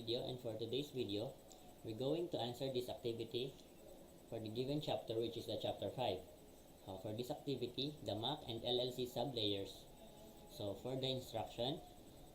video, and for today's video, we're going to answer this activity for the given chapter, which is the chapter 5. For this activity, the MAC and LLC sublayers. So for the instruction,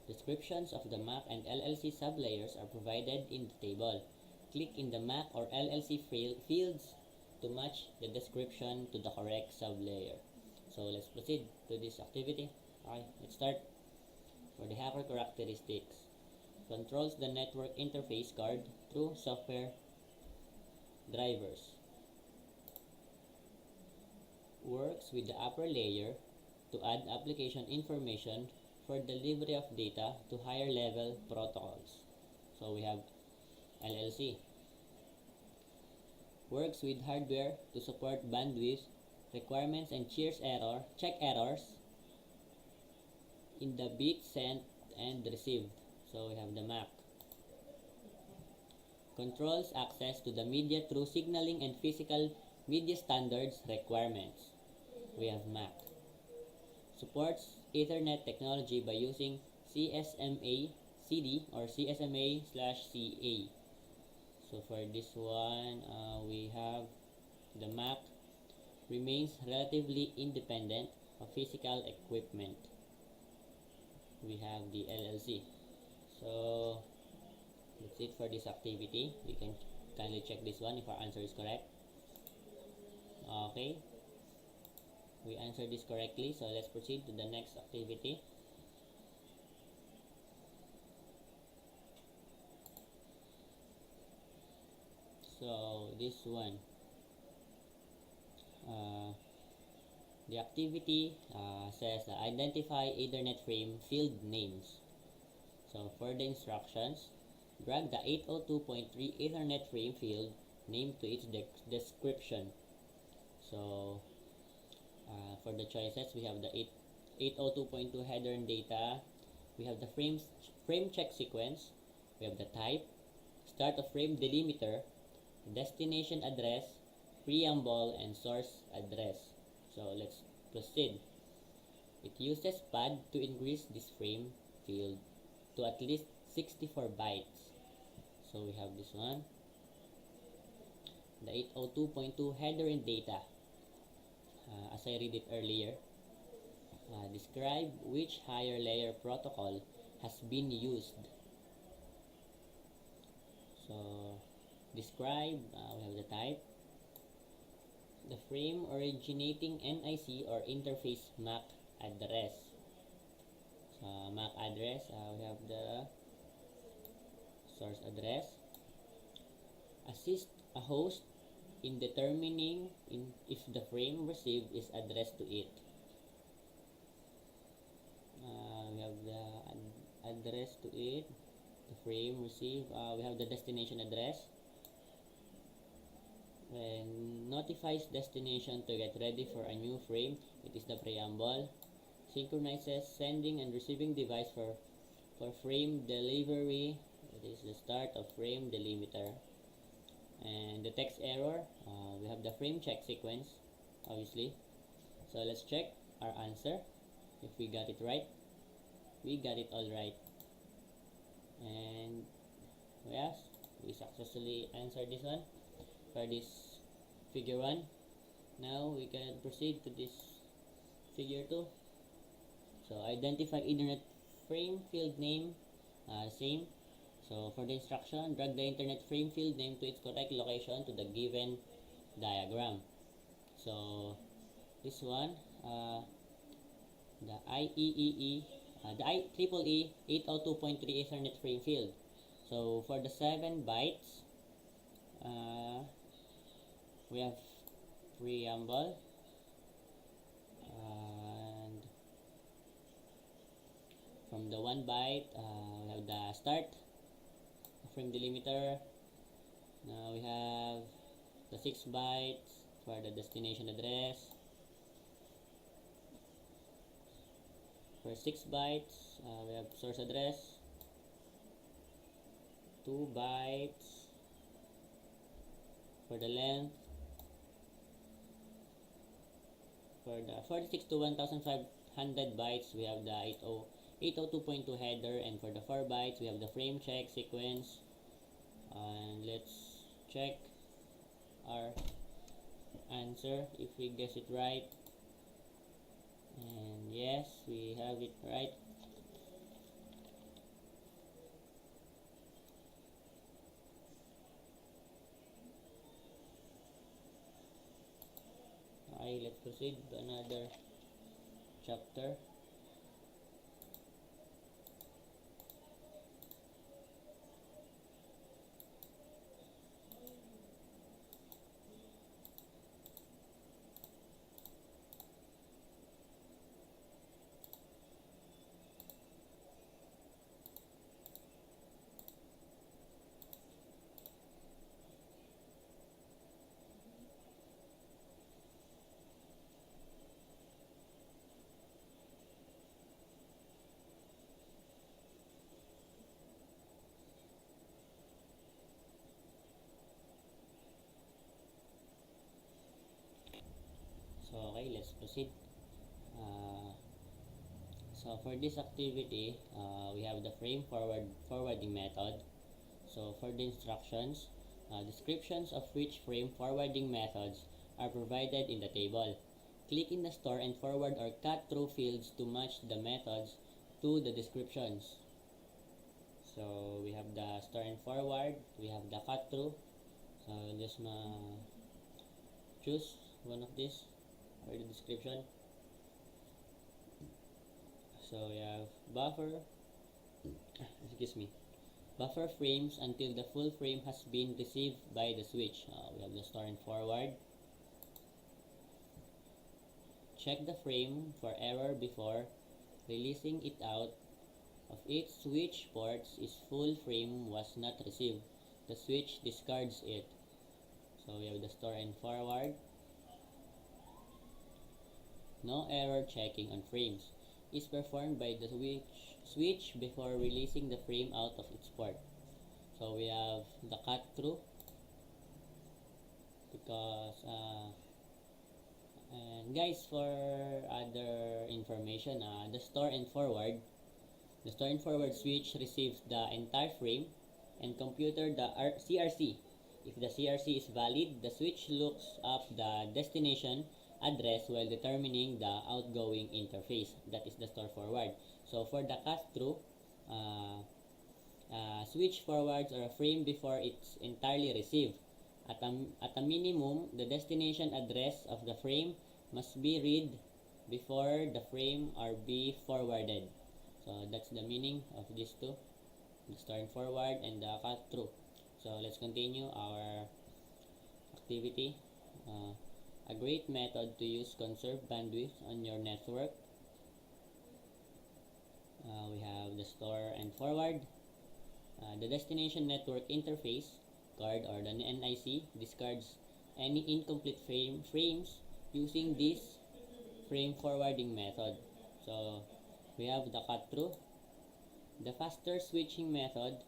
descriptions of the MAC and LLC sublayers are provided in the table. Click in the MAC or LLC fields to match the description to the correct sublayer. So let's proceed to this activity. Alright, let's start. For the hacker characteristics, controls the network interface card through software drivers. Works with the upper layer to add application information for delivery of data to higher level protocols. So we have LLC. Works with hardware to support bandwidth requirements and check errors in the bit sent and received. So we have the MAC. Controls access to the media through signaling and physical media standards requirements. We have MAC. Supports Ethernet technology by using CSMA CD or CSMA/CA. So for this one, we have the MAC remains relatively independent of physical equipment. We have the LLC. So that's it for this activity. We can kindly check this one if our answer is correct. Okay, we answered this correctly, so let's proceed to the next activity. So this one, the activity says identify Ethernet frame field names. So for the instructions, drag the 802.3 Ethernet frame field name to its description. So for the choices, we have the 802.2 header and data, we have the frame check sequence, we have the type, start of frame delimiter, destination address, preamble, and source address. So let's proceed. It uses pad to increase this frame field to at least 64 bytes. So we have this one, the 802.2 header and data. As I read it earlier, describe which higher layer protocol has been used. So describe, we have the type, the frame originating NIC or interface MAC address. So MAC address, we have the source address. Assist a host in determining if the frame received is addressed to it. We have the address to it, the frame received. We have the destination address. When notifies destination to get ready for a new frame, it is the preamble. Synchronizes sending and receiving device for frame delivery. It is the start of frame delimiter. And the text error, we have the frame check sequence, obviously. So let's check our answer if we got it right. We got it all right, and yes, we successfully answered this one for this figure 1. Now we can proceed to this figure 2. So identify Ethernet frame field name, same. So for the instruction, drag the internet frame field name to its correct location to the given diagram. So this one, the IEEE, the IEEE 802.3 Ethernet frame field. So for the 7 bytes, we have preamble, and from the 1 byte, we have the start frame delimiter. Now we have the 6 bytes for the destination address. For 6 bytes, we have source address. 2 bytes for the length. For the 46 to 1500 bytes, we have the 802.2 header, and for the 4 bytes, we have the frame check sequence. check our answer if we guess it right. And yes, we have it right. Okay, let's proceed to another chapter. So okay, let's proceed. Uh, so for this activity, we have the frame forwarding method. So for the instructions, descriptions of which frame forwarding methods are provided in the table. Click in the store and forward or cut through fields to match the methods to the descriptions. So we have the store and forward, we have the cut through. So just choose one of these or the description. So we have buffer, excuse me, buffer frames until the full frame has been received by the switch. We have the store and forward. Check the frame for error before releasing it out of its switch ports. Its full frame was not received. The switch discards it. So we have the store and forward. No error checking on frames is performed by the switch before releasing the frame out of its port. So we have the cut through because and guys, for other information, the store and forward switch receives the entire frame and computer the CRC. If the CRC is valid, the switch looks up the destination address while determining the outgoing interface. That is the store forward. So for the cut through, switch forwards or a frame before it's entirely received. At a minimum, the destination address of the frame must be read before the frame or be forwarded. So that's the meaning of these two, the store and forward and the cut through. So let's continue our activity. A great method to use conserve bandwidth on your network. We have the store and forward. The destination network interface card or the NIC discards any incomplete frames using this frame forwarding method. So we have the cut through, the faster switching method,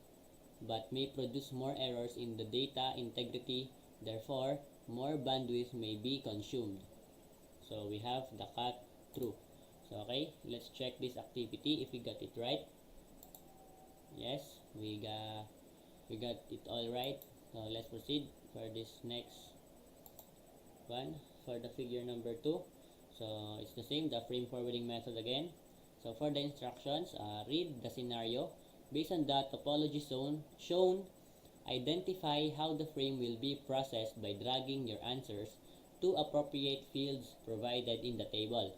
but may produce more errors in the data integrity, therefore more bandwidth may be consumed. So we have the cut through. So okay, let's check this activity if we got it right. Yes, we got it all right. So let's proceed for this next one for the figure number 2. So it's the same, the frame forwarding method again. So for the instructions, read the scenario. Based on the topology shown, identify how the frame will be processed by dragging your answers to appropriate fields provided in the table.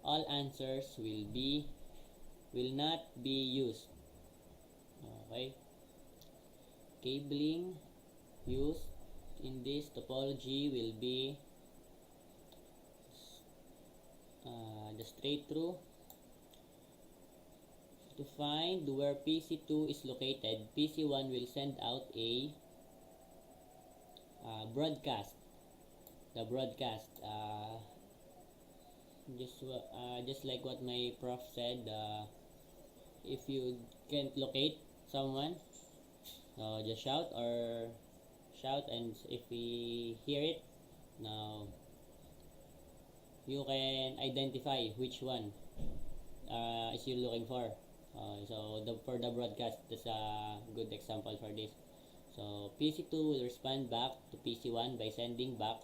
All answers will not be used. Okay. Cabling used in this topology will be the straight through. To find where PC2 is located, PC1 will send out a broadcast. The broadcast, just like what my prof said, if you can't locate someone, just shout, and if we hear it, now you can identify which one is you looking for. So for the broadcast, that's a good example for this. So PC2 will respond back to PC1 by sending back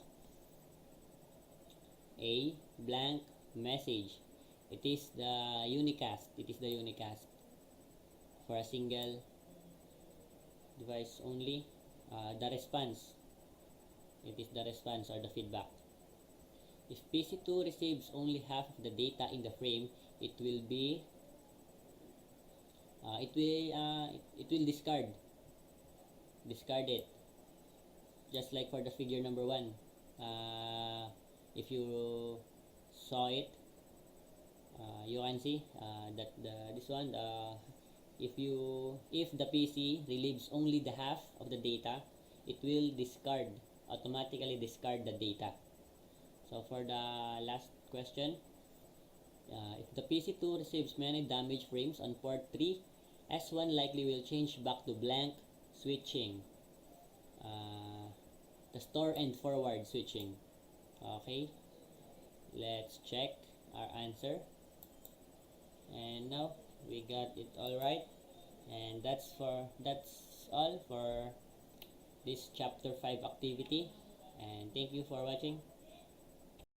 a blank message. It is the unicast. For a single device only. The response. It is the response or the feedback. If PC2 receives only half of the data in the frame, it will discard it, just like for the figure number 1. If you saw it, you can see that this one, if the PC relieves only the half of the data, it will automatically discard the data. So for the last question, if the PC2 receives many damaged frames on port 3, S1 likely will change back to blank, switching the store and forward switching. Okay, let's check our answer. And now we got it all right. And that's all for this chapter 5 activity. And thank you for watching.